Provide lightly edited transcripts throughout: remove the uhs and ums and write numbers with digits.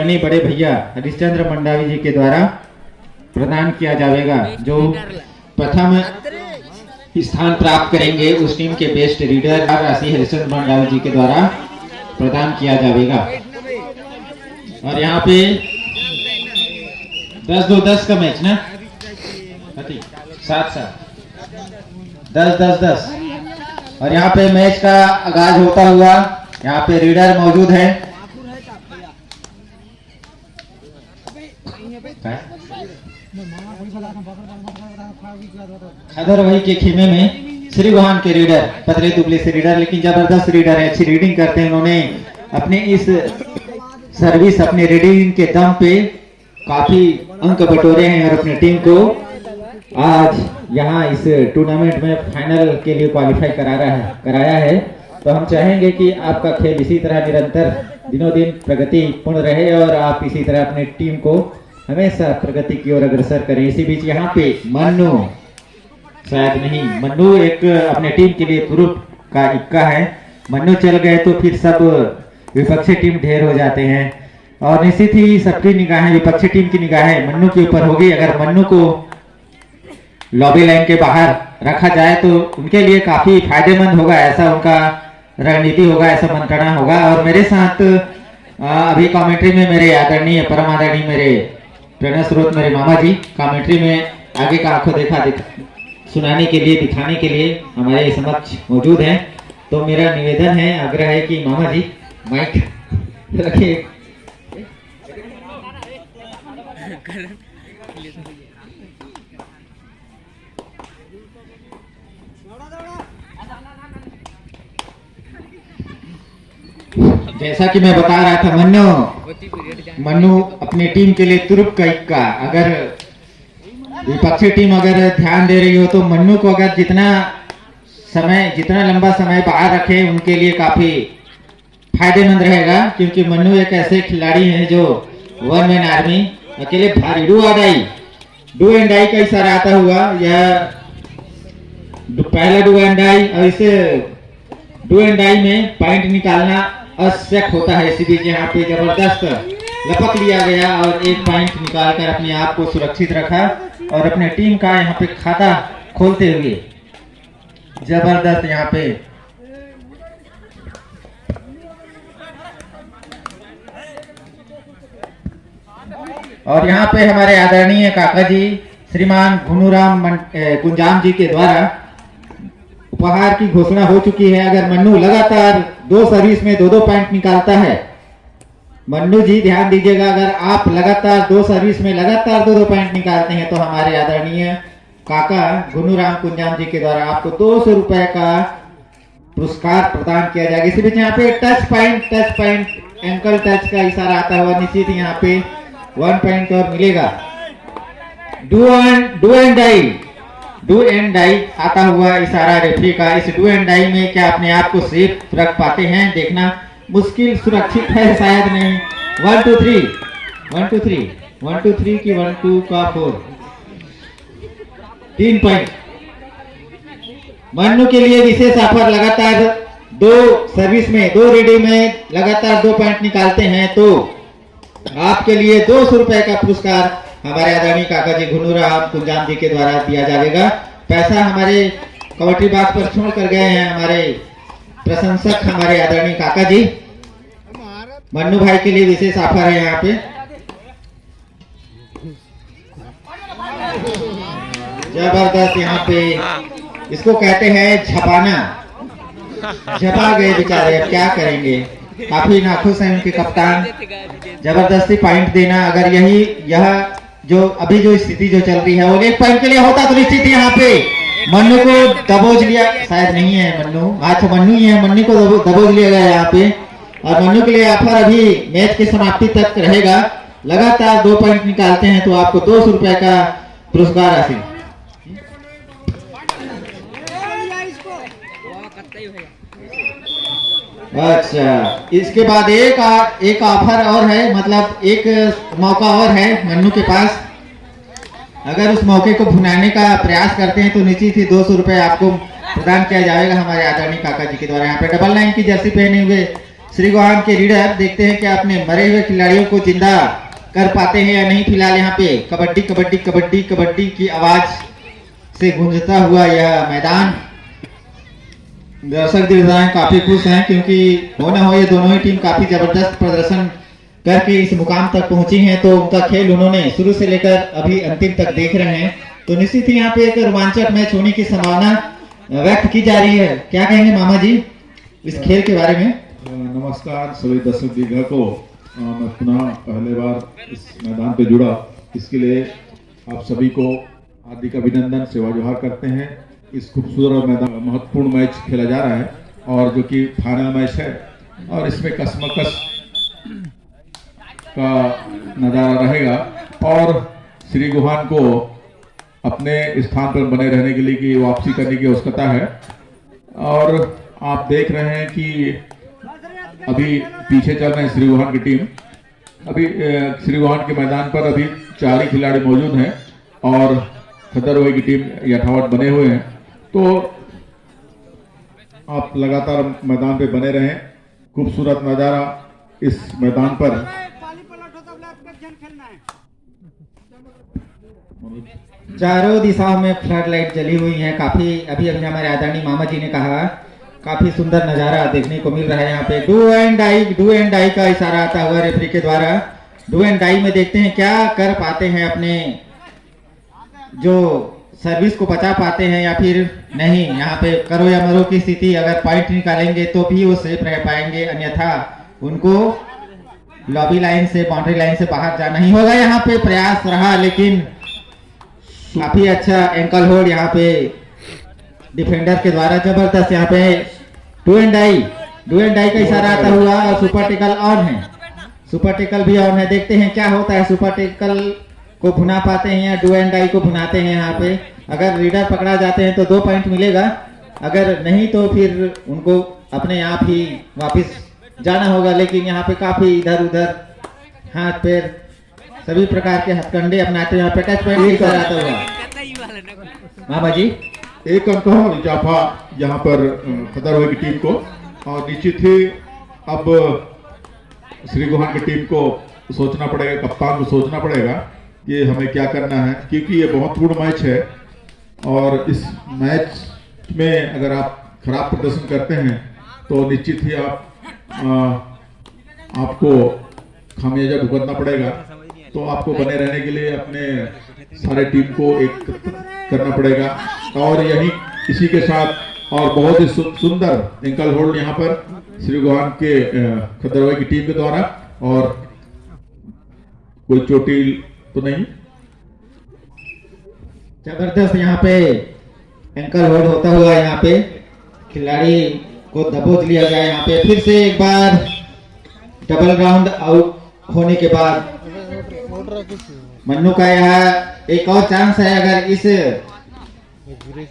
आदरणीय बड़े भैया हरिश्चंद्र मंडावी जी के द्वारा प्रदान किया जाएगा। जो प्रथम स्थान प्राप्त करेंगे उस टीम के बेस्ट रीडर राशि हरिश्चंद्र मंडावी जी के द्वारा प्रदान किया जाएगा। और यहाँ पे 10-2-10 का मैच ना 7-7 10-10-10 और यहाँ पे मैच का आगाज होता हुआ यहाँ पे रीडर मौजूद है। खदर वही के खेमे में श्री वाहन के रीडर पतले दुबले से रीडर, लेकिन जबरदस्त रीडर है, अच्छी रीडिंग करते हैं। उन्होंने अपने इस सर्विस अपने रीडिंग के दम पे काफी अंक बटोरे हैं और अपनी टीम को आज यहाँ इस टूर्नामेंट में फाइनल के लिए क्वालिफाई कराया है। तो हम चाहेंगे कि आपका खेल इसी तरह निरंतर दिनों दिन प्रगति पूर्ण रहे और आप इसी तरह अपनी टीम को हमेशा प्रगति की ओर अग्रसर करें। इसी बीच यहाँ पे मन्नू शायद नहीं, मन्नू एक अपने टीम के लिए तुरुप का इक्का है। मन्नू चल गए तो फिर सब विपक्षी टीम ढेर हो जाते हैं और निश्चित ही सबकी निगाहें विपक्षी टीम की निगाहें मन्नू के ऊपर होगी। अगर मन्नू को लॉबी लाइन के बाहर रखा जाए तो उनके लिए काफी फायदेमंद होगा, ऐसा उनका रणनीति होगा, ऐसा मंत्रणा होगा। और मेरे साथ अभी कमेंट्री में मेरे आदरणीय परम आदरणीय मेरे प्रेरणा स्रोत मेरे मामा जी कमेंट्री में आगे का आंखों देखा सुनाने के लिए दिखाने के लिए हमारे समक्ष मौजूद हैं। तो मेरा निवेदन है, आग्रह है कि मामा जी माइक रखिए। जैसा कि मैं बता रहा था, मन्नू अपनी टीम के लिए तुरुप का इक्का। अगर विपक्षी टीम अगर ध्यान दे रही हो तो मन्नू को अगर जितना लंबा समय बाहर रखे उनके लिए काफी फायदेमंद रहेगा, क्योंकि मन्नू एक ऐसे खिलाड़ी हैं जो वन मैन आर्मी अकेले भारी डू एंड डाई का इशारा आता हुआ या पहला डू एंड डाई और इसे डू एंड डाई में पॉइंट निकालना आवश्यक होता है। इसी बीच यहाँ पे जबरदस्त लपक लिया गया और एक पॉइंट निकालकर अपने आप को सुरक्षित रखा और अपने टीम का यहाँ पे खाता खोलते हुए जबरदस्त यहाँ पे और यहाँ पे हमारे आदरणीय काका जी श्रीमान घुनूराम कुंजाम जी के द्वारा उपहार की घोषणा हो चुकी है। अगर मन्नू लगातार 2 सर्विस में 2-2 पॉइंट निकालता है, मन्नू जी ध्यान दीजिएगा, अगर आप लगातार 2 सर्विस में लगातार 2-2 पॉइंट निकालते हैं तो हमारे आदरणीय काका घुनूराम कुंजाम जी के द्वारा आपको 200 रुपए का पुरस्कार प्रदान किया जाएगा। इसी बीच यहाँ पे टच पॉइंट एंकल टच का इशारा आता हुआ निश्चित यहाँ पे 1 पॉइंट और मिलेगा। डू एंड डाई आता हुआ इशारा रेफरी का। इस डू एंड डाई में क्या अपने आप को सेफ रख पाते हैं, देखना मुश्किल, सुरक्षित है शायद नहीं। 1 2 3 1 2 3 1 2 3 की 1 2 का 4 3 पॉइंट। मन्नू के लिए विशेष ऑफर, लगातार 2 सर्विस में 2 रेडी में लगातार 2 पॉइंट निकालते हैं तो आपके लिए 200 रुपए का पुरस्कार हमारे आदरणीय काका जी घुनूराम कुंजाम जी के द्वारा दिया जाएगा। पैसा हमारे कमेंट्री बॉक्स पर छोड़ कर गए हैं हमारे प्रशंसक हमारे आदरणीय काका जी। मन्नू भाई के लिए विशेष ऑफर है यहाँ पे। जबरदस्त यहाँ पे इसको कहते हैं झपाना, झपा गए बेचारे, अब क्या करेंगे। काफी नाखुश हैं उनके कप्तान, जबरदस्ती पॉइंट देना। अगर यह जो अभी जो स्थिति जो चल रही है वो 1 पॉइंट के लिए होता तो निश्चित यहाँ पे मन्नू को दबोच लिया, शायद नहीं है मन्नू, अच्छा मन्नू ही है, मन्नू को दबोच लिया गया यहाँ पे। और मन्नू के लिए ऑफर अभी मैच की समाप्ति तक रहेगा। लगातार 2 पॉइंट निकालते हैं तो आपको 200 रुपए का पुरस्कार राशि। अच्छा, इसके बाद एक ऑफर और है, मतलब एक मौका और है मन्नू के पास। अगर उस मौके को भुनाने का प्रयास करते हैं तो निश्चित ही 200 रुपए आपको प्रदान किया जाएगा हमारे आदरणीय काका जी के द्वारा। यहाँ पे 99 की जर्सी पहने हुए श्री गोहान के रीडर देखते हैं कि अपने मरे हुए खिलाड़ियों को जिंदा कर पाते हैं या नहीं। फिलहाल यहाँ पे कबड्डी कबड्डी कबड्डी कबड्डी की आवाज से गूंजता हुआ यह मैदान, दर्शक दीर्घाएं काफी खुश हैं क्योंकि हो न हो ये दोनों ही टीम काफी जबरदस्त प्रदर्शन करके इस मुकाम तक पहुंची हैं। तो उनका खेल उन्होंने शुरू से लेकर अभी अंतिम तक देख रहे हैं, तो निश्चित ही यहाँ पे एक रोमांचक मैच होने की संभावना व्यक्त की जा रही है। क्या कहेंगे मामा जी इस खेल के बारे में? नमस्कार सभी दर्शक दीर्घा को, मैं पुनः पहले बार इस मैदान पे जुड़ा, इसके लिए आप सभी को हार्दिक अभिनंदन, सेवा जोहार करते हैं। इस खूबसूरत मैदान महत्वपूर्ण मैच खेला जा रहा है और जो कि फाइनल मैच है और इसमें कसमकस का नज़ारा रहेगा और श्री गोहान को अपने स्थान पर बने रहने के लिए की वापसी करने की आवश्यकता है। और आप देख रहे हैं कि अभी पीछे चल रहे हैं श्री गोहान की टीम। अभी श्री गोहान के मैदान पर अभी 4 ही खिलाड़ी मौजूद हैं और खदरवाई की टीम यथावत बने हुए हैं। तो आप लगातार मैदान पे बने रहें। खूबसूरत नज़ारा इस मैदान पर। चारों दिशाओं में फ्लड लाइट जली हुई हैं। काफी अभी हमारे आदरणीय मामा जी ने कहा काफी सुंदर नजारा देखने को मिल रहा है। यहाँ पे डू एंड डाई का इशारा आता हुआ रेफरी के द्वारा। डू एंड डाई में देखते हैं क्या कर पाते हैं, अपने जो सर्विस को बचा पाते हैं या फिर नहीं। यहाँ पे करो या मरो की स्थिति, अगर पॉइंट निकालेंगे तो भी वो सेफ रह पाएंगे, अन्यथा उनको लॉबी लाइन से, बाउंड्री लाइन से बाहर जाना ही होगा। यहाँ पे प्रयास रहा लेकिन काफी अच्छा एंकल होल्ड यहाँ पे डिफेंडर के द्वारा, जबरदस्त। यहाँ पे डू एंड डाई का इशारा आता हुआ और सुपर टेकल ऑन है, सुपर टेकल भी ऑन है। देखते हैं क्या होता है, सुपर टेकल को भुना पाते हैं या डू एंड डाई को भुनाते हैं। यहाँ पे अगर रीडर पकड़ा जाते हैं तो 2 पॉइंट मिलेगा, अगर नहीं तो फिर उनको अपने आप ही वापस जाना होगा। लेकिन यहाँ पे काफी इधर उधर हाथ पैर सभी प्रकार के हथकंडे अपनाते हैं। यहाँ पे टच पॉइंट आता हुआ मामा जी 1 अंक और इजाफा यहाँ पर खदरवाई की टीम को। और निश्चित ही अब श्री गोहान की टीम को सोचना पड़ेगा, कप्तान को सोचना पड़ेगा कि हमें क्या करना है, क्योंकि ये बहुत पूर्ण मैच है और इस मैच में अगर आप खराब प्रदर्शन करते हैं तो निश्चित ही आपको खामियाजा भुगतना पड़ेगा। तो आपको बने रहने के लिए अपने सारे टीम को एक करना पड़ेगा और यही इसी के साथ और बहुत ही सुंदर एंकल होल्ड यहाँ पर श्री गोहान के खदरवाई की टीम के द्वारा। और कोई चोटिल तो नहीं, जबरदस्त यहाँ पे एंकल होल्ड होता हुआ यहाँ पे खिलाड़ी को दबोच लिया गया। यहाँ पे फिर से एक बार डबल ग्राउंड आउट होने के बाद मन्नू का यह एक और चांस है। अगर इस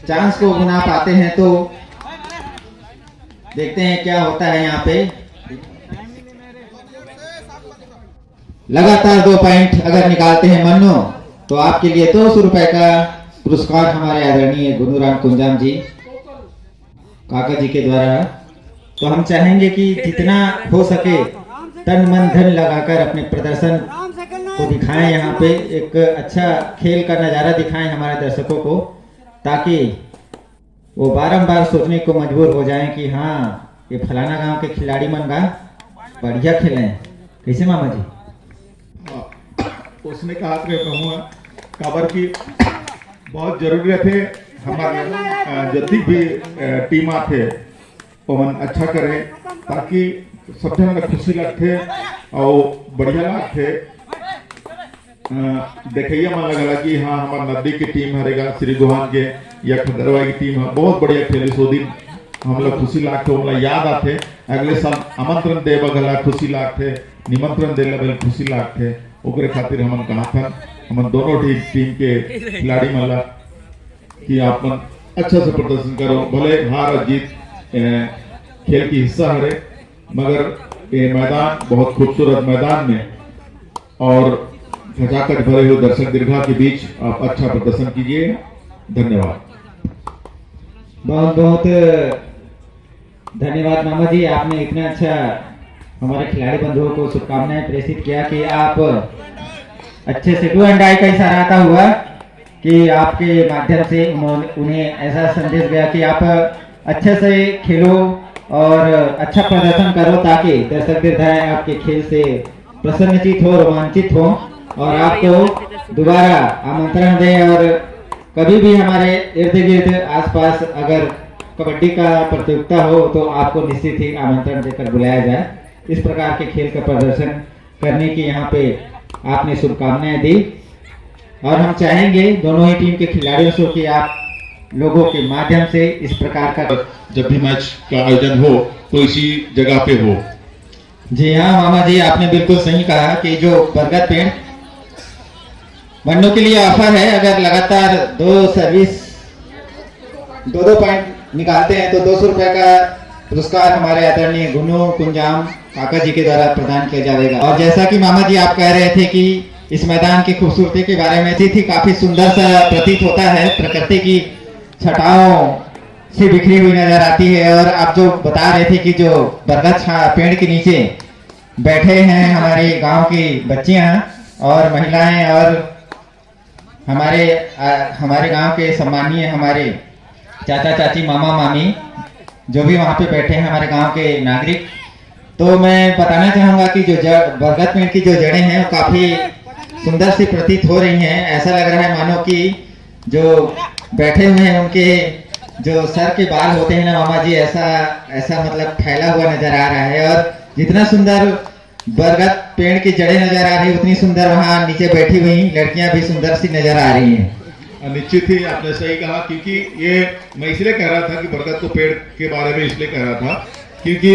चांस को बना पाते हैं तो देखते हैं क्या होता है। यहाँ पे लगातार 2 पॉइंट अगर निकालते हैं मन्नू तो आपके लिए 200 रुपए का पुरस्कार हमारे आदरणीय गुनुराम कुंजाम जी काका जी के द्वारा। तो हम चाहेंगे कि जितना हो सके तन मन धन लगाकर अपने प्रदर्शन को दिखाएं, यहाँ पे एक अच्छा खेल का नज़ारा दिखाएं हमारे दर्शकों को, ताकि वो बारंबार सोचने को मजबूर हो जाएं कि हाँ ये फलाना गांव के खिलाड़ी मन का बढ़िया खेले हैं। कैसे मामा जी? उसने कहा कहूँगा काबर की बहुत जरूरत है हमारे जति भी टीम आते पवन अच्छा करे ताकि सब जन खुशी लगते और बढ़िया लगते। देखिए मन लगा कि हाँ हमारे नदी की टीम हरेगा श्री गोहान के या खदरवाई की टीम है बहुत बढ़िया खेले। सो दिन हम लोग खुशी लागते, हम याद आते। अगले साल आमंत्रण देव गला खुशी लागते, निमंत्रण देला बेल खुशी लागते। ओकरे खातिर हम कहा था हम दोनों टीम के खिलाड़ी मला कि आप अच्छा से प्रदर्शन करो, भले हार जीत खेल की हिस्सा हरे, मगर ये मैदान बहुत खूबसूरत मैदान में और खचाखच भरे हुए दर्शक दीर्घा के बीच आप अच्छा प्रदर्शन कीजिए। धन्यवाद। बहुत बहुत धन्यवाद मामा जी, आपने इतना अच्छा हमारे खिलाड़ी बंधुओं को शुभकामनाएं प्रेषित किया कि आप अच्छे से डू एंड डाई का इशारा आता हुआ कि आपके माध्यम से उन्हें ऐसा संदेश गया कि आप अच्छे से खेलो और अच्छा प्रदर्शन करो ताकि दर्शक दीर्घाएं आपके खेल से प्रसन्नचित हो, रोमांचित हो और आपको दोबारा आमंत्रण दें और कभी भी हमारे इर्द गिर्द आसपास अगर कबड्डी का प्रतियोगिता हो तो आपको निश्चित ही आमंत्रण देकर बुलाया जाए। इस प्रकार के खेल का प्रदर्शन करने की यहाँ पे आपने शुभकामनाएं दी और हम चाहेंगे दोनों ही टीम के खिलाड़ियों से कि आप लोगों के माध्यम से इस प्रकार का जब भी मैच का आयोजन हो तो इसी जगह पे हो। जी हाँ मामा जी, आपने बिल्कुल सही कहा कि जो बरगद पेड़ बनने के लिए ऑफर है, अगर लगातार दो पॉइंट निकालते हैं तो 200 रुपए का पुरस्कार हमारे आदरणीय गुनु कुंजाम काका जी के द्वारा प्रदान किया जाएगा। और जैसा कि मामा जी आप कह रहे थे कि इस मैदान की खूबसूरती के बारे में थी काफी सुंदर सा प्रतीत होता है, प्रकृति की छटाओं से बिखरी हुई नजर आती है। और आप जो बता रहे थे कि जो बरगद पेड़ के नीचे बैठे हैं हमारे गांव की बच्चियां और महिलाएं और हमारे गांव के सम्मानीय हमारे चाचा चाची मामा मामी जो भी वहां पे बैठे हैं हमारे गांव के नागरिक, तो मैं बताना चाहूंगा कि जो बरगद पेड़ की जो जड़ें हैं वो काफी सुंदर सी प्रतीत हो रही हैं। ऐसा लग रहा है मानो कि जो बैठे हुए हैं उनके जो सर के बाल होते हैं ना मामा जी, ऐसा मतलब फैला हुआ नजर आ रहा है। और जितना सुंदर बरगद पेड़ की जड़ें नजर आ रही है उतनी सुंदर वहां नीचे बैठी हुई लड़कियां भी सुंदर सी नजर आ रही हैं। निश्चित ही आपने सही कहा, क्योंकि ये मैं इसलिए कह रहा था कि बरगद को पेड़ के बारे में इसलिए कह रहा था क्योंकि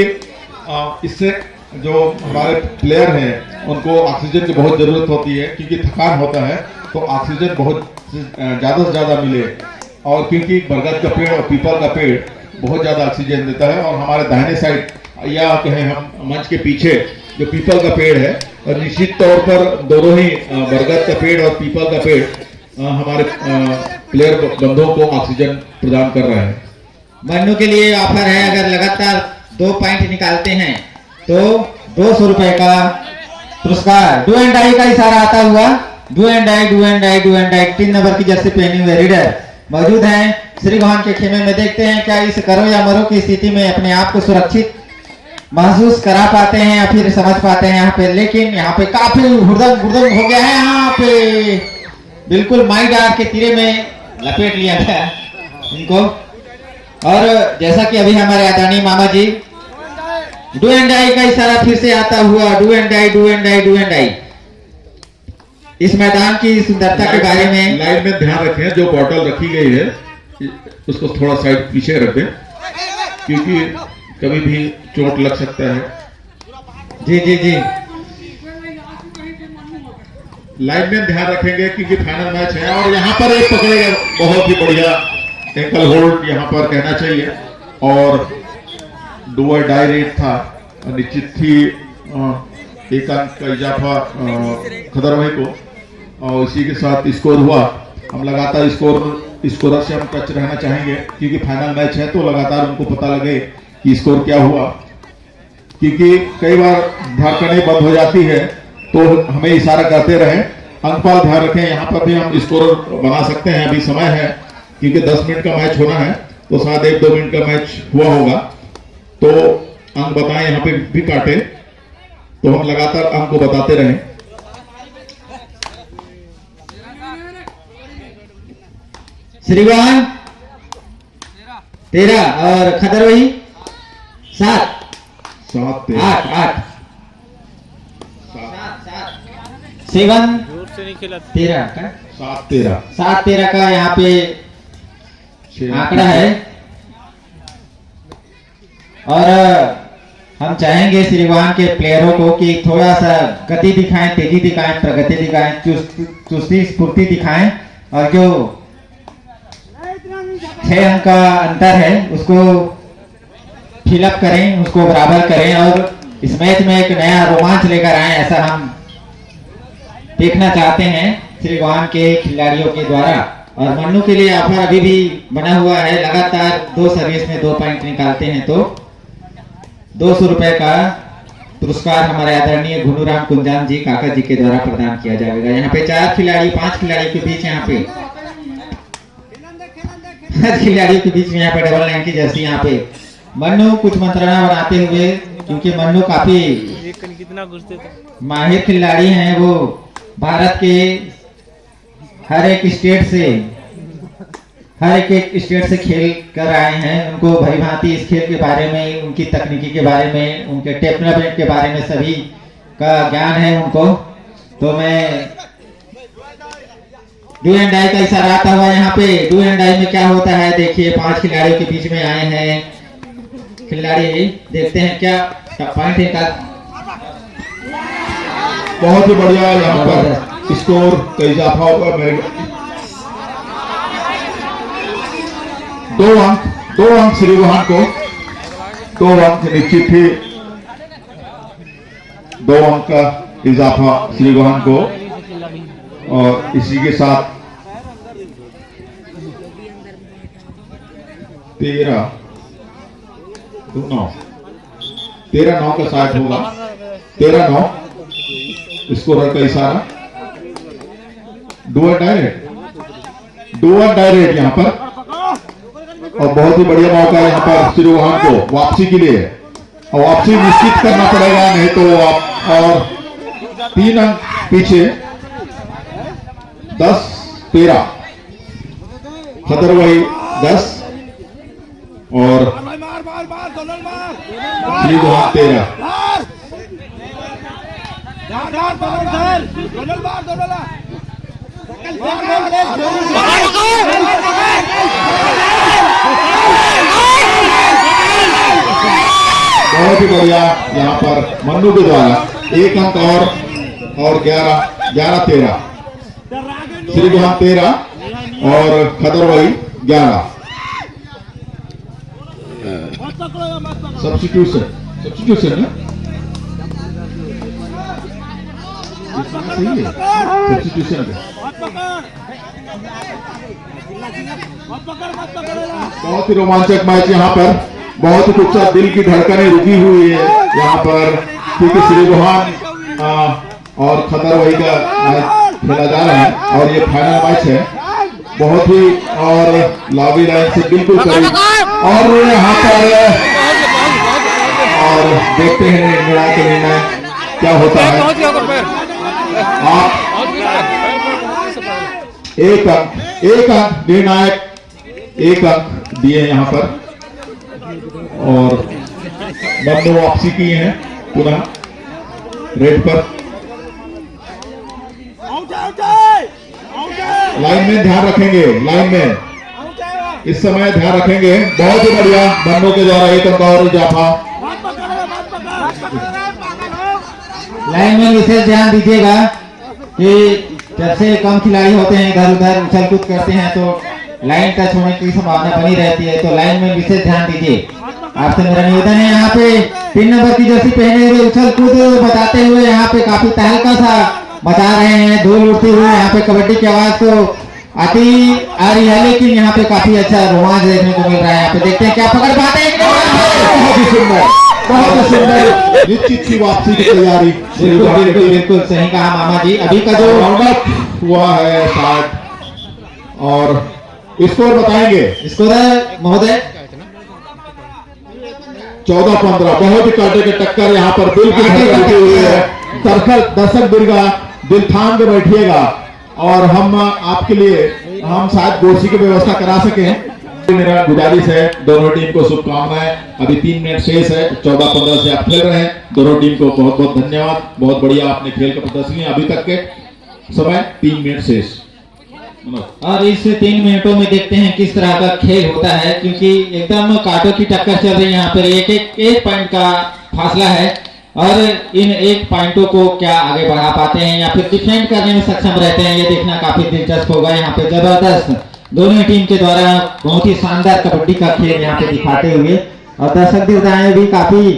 इससे जो हमारे प्लेयर हैं उनको ऑक्सीजन की बहुत ज़रूरत होती है, क्योंकि थकान होता है तो ऑक्सीजन बहुत ज़्यादा से ज़्यादा मिले। और क्योंकि बरगद का पेड़ और पीपल का पेड़ बहुत ज़्यादा ऑक्सीजन देता है। और हमारे दाहिने साइड या कहें हम मंच के पीछे जो पीपल का पेड़ है, और निश्चित तौर पर दोनों ही बरगद का पेड़ और पीपल का पेड़ हमारे प्लेयर बंधुओं को ऑक्सीजन प्रदान कर रहे हैं। मन्नू के लिए ऑफर है, अगर लगातार 2 पॉइंट निकालते हैं तो 200 रुपए का पुरस्कार। डू एंड डाई का इशारा आता हुआ डू एंड डाई 3 नंबर की जर्सी पहने हुए रीडर मौजूद हैं श्री गोहान के खेमे में। देखते हैं क्या इस करो या मरो की स्थिति में अपने आप को सुरक्षित महसूस करा पाते हैं या फिर समझ पाते हैं यहाँ पे। लेकिन यहाँ पे काफी हुड़दंग हो गया है, यहाँ पे बिल्कुल माई डार के तीरे में लपेट लिया गया इनको। और जैसा कि अभी हमारे आदरणीय मामा जी डू एंड डाई का इशारा फिर से आता हुआ डू एंड डाई इस मैदान की सुंदरता के बारे में लाइन में ध्यान रखें, जो बॉटल रखी गई है उसको थोड़ा साइड पीछे रख दें, क्योंकि कभी भी चोट लग सकता है। जी लाइन में ध्यान रखेंगे क्योंकि फाइनल मैच है। और यहाँ पर एक पकड़ेगा, बहुत ही बढ़िया एंकल होल्ड यहाँ पर कहना चाहिए। और डू और डाई रेट था, निश्चित ही एक अंक का इजाफा खदरवाही को, और इसी के साथ स्कोर हुआ। हम लगातार स्कोरर से हम टच रहना चाहेंगे, क्योंकि फाइनल मैच है तो लगातार उनको पता लगे कि स्कोर क्या हुआ, क्योंकि कई बार धड़कनें बंद हो जाती है तो हमें इशारा करते रहे। अंकपाल ध्यान रखें, यहाँ पर भी हम स्कोर बना सकते हैं, अभी समय है, क्योंकि 10 मिनट का मैच होना है तो शायद 1-2 मिनट का मैच हुआ होगा, तो अंक बताएं, यहाँ पे भी काटे तो हम लगातार अंक को बताते रहें। श्रीवान 13 और खदरवही 7 8 7 13 का 7-13 का यहाँ पे आंकड़ा है। और हम चाहेंगे श्रीवान के प्लेयरों को कि थोड़ा सा गति दिखाएं, तेजी दिखाएं, प्रगति दिखाएं, चुस्ती स्फूर्ति दिखाएं, और जो 6 अंक का अंतर है उसको फिलअप करें, उसको बराबर करें और इस मैच में एक नया रोमांच लेकर आए, ऐसा हम देखना चाहते हैं श्री गोहान के खिलाड़ियों के द्वारा। और मन्नू के लिए ऑफर अभी भी बना हुआ है, लगातार 2 सर्विस में 2 पॉइंट निकालते हैं तो 200 रुपए का पुरस्कार हमारे आदरणीय घुनूराम कुंजान जी काका जी के द्वारा प्रदान किया जाएगा। यहाँ पे 5 खिलाड़ियों के बीच यहाँ पे खिलाड़ियों के बीच में यहाँ पे डबल लाइन की जर्सी यहाँ पे मन्नू कुछ मंत्रणा बनाते हुए, क्योंकि मन्नू काफी माहिर खिलाड़ी हैं। वो भारत के हर एक स्टेट से खेल कर आए हैं। उनको भली भांति इस खेल के बारे में, उनकी तकनीकी के बारे में, उनके टेक्नोलॉजी के बारे में सभी का ज्ञान है उनको। तो मैं डू एंड डाई का इशारा आता हुआ यहाँ पे डू एंड डाई में क्या होता है देखिए। 5 खिलाड़ियों के बीच में आए हैं खिलाड़ी, देखते हैं क्या पॉइंट है। बहुत ही बढ़िया यहाँ पर स्कोर का इजाफा होगा। मेरे 2 अंक श्री गुहान को, 2 अंक निश्चित ही 2 अंक का इजाफा श्री गुहान को। और इसी के साथ 13-9 का साथ होगा। 13-9 स्कोरर का इशारा। डू और डायरेक्ट यहाँ पर, और बहुत ही बढ़िया मौका है यहाँ पर श्री गुहान को वापसी के लिए। और वापसी निश्चित करना पड़ेगा, नहीं तो आप और 3 अंक पीछे। 10-13 खतर वही 10 और श्री गुहान 13। बहुत ही बढ़िया यहाँ पर मन्नू के द्वारा 1 अंक और 11-13 श्री गुहान 13 और खतर वही 11। सब्स्टिट्यूशन ना सब्स्टिट्यूशन बहुत ही रोमांचक मैच यहाँ पर। बहुत ही कुछ दिल की धड़कनें रुकी हुई है यहाँ पर, क्योंकि श्री गुहान और खतर वही का मैच खेला जा रहा है और ये फाइनल मैच है। बहुत ही और लॉबी लाइन से बिल्कुल करीब, और यहाँ पर और देखते हैं निर्णय क्या होता है। आप 1 अंक निर्णायक 1 अंक दिए यहाँ पर, और बंदो वापसी किए हैं पुनः रेड पर। लाइन में ध्यान रखेंगे, लाइन में इस समय ध्यान रखेंगे। बहुत ही बढ़िया बंदों के द्वारा 1 अंक और इजाफा। लाइन में विशेष ध्यान दीजिएगा कि जब से कम खिलाड़ी होते हैं, इधर उधर उछल कूद करते हैं तो लाइन टच होने की संभावना बनी रहती है। तो लाइन में विशेष ध्यान दीजिए। आपसे मेरा निवेदन है, यहाँ पे 3 नंबर की जर्सी पहने हुए उछल कूद बताते हुए यहाँ पे काफी तहलका सा बता रहे हैं, धूल उड़ती हुई यहाँ पे कबड्डी की आवाज तो आती आ रही है, लेकिन यहाँ पे काफी अच्छा रोमांच देखने को मिल रहा है। यहाँ पे देखते हैं क्या पकड़ पाते हैं। बहुत ही सुंदर, बहुत ही सुंदर निश्चित की वापसी की तैयारी। बिल्कुल सही कहा मामा जी। अभी का जो राउंड अप हुआ है 60 और स्कोर बताएंगे। स्कोर महोदय 14-15। बहुत ही कांटे के टक्कर यहाँ पर बिल्कुल हुई है। दर्शक बिरगा दिल थाम के बैठिएगा, और हम आपके लिए हम शायद गोशी की व्यवस्था करा सके। मेरा गुजारिश है, दोनों टीम को शुभकामनाएं। अभी 3 मिनट शेष है, 14-15 से आप खेल रहे हैं। दोनों टीम को बहुत बहुत धन्यवाद। बहुत बढ़िया आपने खेल का प्रदर्शन किया। अभी तक के समय 3 मिनट शेष, और इस 3 मिनटों में देखते हैं किस तरह का खेल होता है, क्योंकि एकदम कांटों की टक्कर चल रही है। यहाँ पर एक पॉइंट का फासला है, और इन 1 पॉइंटों को क्या आगे बढ़ा पाते हैं या फिर डिफेंड करने में सक्षम रहते हैं, ये देखना काफी दिलचस्प होगा। यहाँ पे जबरदस्त दोनों टीम के द्वारा बहुत ही शानदार कबड्डी का खेल यहाँ पे दिखाते हुए, और दर्शक दीर्घाएं भी काफी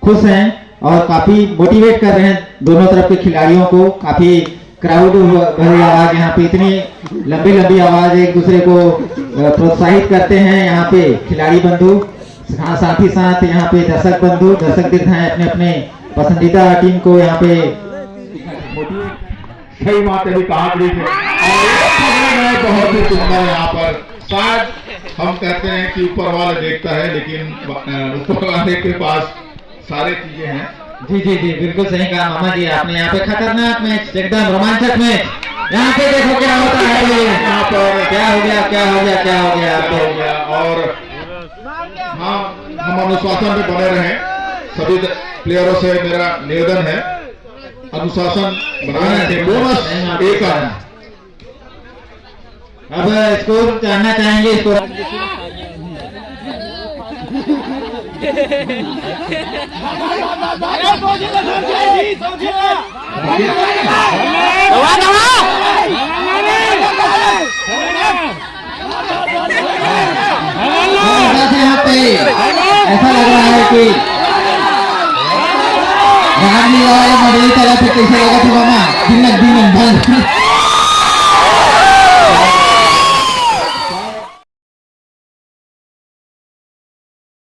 खुश हैं और काफी मोटिवेट कर रहे हैं दोनों तरफ के खिलाड़ियों को। काफी क्राउड भरी आवाज, यहाँ पे इतनी लंबी लंबी आवाज एक दूसरे को प्रोत्साहित करते हैं यहाँ पे खिलाड़ी बंधु, साथ ही साथ यहाँ पे दर्शक बंधु, दर्शक दीर्घाएं अपने अपने पसंदीदा टीम को यहाँ पे सही बात है, कहा गई थी बहुत ही सुंदर यहाँ पर। शायद हम कहते हैं कि ऊपर वाला देखता है, लेकिन ऊपर वाले के पास सारी चीजें हैं। जी जी जी, बिल्कुल सही कहा मामा जी आपने। यहाँ पे खतरनाक मैच, एकदम रोमांचक मैच। यहाँ पे देखो क्या होता है, यहाँ पर क्या हो गया, क्या हो गया, क्या हो गया, क्या हो गया। और हाँ, हम अनुशासन में बने रहें। सभी प्लेयरों से मेरा निवेदन है, अनुशासन बनाए रखें। Bonus 1 run. अब स्कोर जानना चाहेंगे, स्कोर यहाँ पे ऐसा लग रहा है कि रागनी वाले मॉडल तरह से कैसे लगा था मामा, दिन दिन